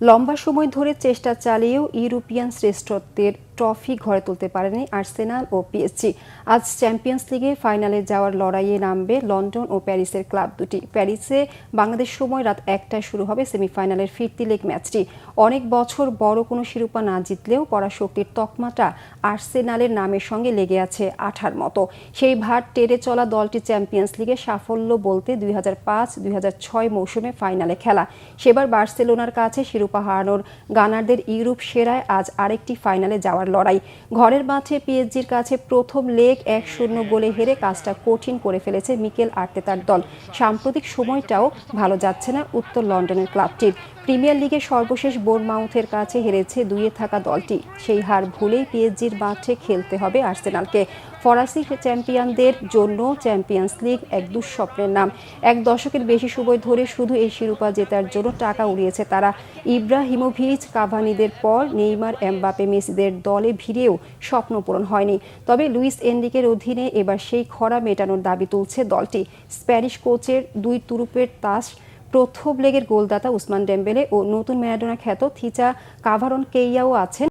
লম্বা সময় ধরে চেষ্টা চালিয়েও ইউরোপিয়ান শ্রেষ্ঠত্বের ট্রফি ঘরে তুলতে পারেনি আর্সেনাল ও পিএসজি। আজ চ্যাম্পিয়ন্স লিগে ফাইনালে যাওয়ার লড়াইয়ে নামবে লন্ডন ও প্যারিসের ক্লাব দুটি। প্যারিসে বাংলাদেশ সময় রাত ১টায় শুরু হবে সেমিফাইনালের ফিরতি লেগ ম্যাচটি। অনেক বছর বড় কোনো শিরোপা না জিতলেও পরাশক্তির তকমাটা আর্সেনালের নামের সঙ্গে লেগে আছে আঠার মতো। সেই ভার টেনে চলা দলটি চ্যাম্পিয়ন্স লিগে সাফল্য বলতে ২০০৫-২০০৬ মৌসুমে ফাইনালে খেলা। সেবার বার্সেলোনার কাছে শিরোপা হারানোর গানারদের ইউরোপ সেরায় আজ আরেকটি ফাইনালে যাওয়ার লড়াই। ঘরের মাঠে পিএসজির কাছে প্রথম লেগ ১-০ গোলে হেরে কাজটা কঠিন করে ফেলেছে মিকেল আর্তেতার দল। সাম্প্রতিক সময়টাও ভালো যাচ্ছে না উত্তর লন্ডনের ক্লাবটির। প্রিমিয়ার লিগে সর্বশেষ বোর্নমাউথের কাছে হেরেছে ২-এ থাকা দলটি। সেই হার ভুলেই পিএসজির মাঠে খেলতে হবে আর্সেনালকে। ফরাসি চ্যাম্পিয়নদের জন্য চ্যাম্পিয়ন্স লিগ এক দুঃস্বপ্নের নাম। এক দশকের বেশি সময় ধরে শুধু এই শিরোপা জেতার জন্য টাকা উড়িয়েছে তারা। ইব্রাহিমোভিচ, কাভানিদের পর নেইমার, এমবাপে, মেসিদের দলে ভিড়েও স্বপ্ন পূরণ হয়নি। তবে লুইস এনরিকের অধীনে এবার সেই খরা মেটানোর দাবি তুলছে দলটি। স্প্যানিশ কোচের দুই তুরুপের তাস প্রথম লেগের গোলদাতা উসমান ডেম্বেলে ও নতুন ম্যারাডোনা খ্যাত থিচা কাভারনকেইয়াও আছেন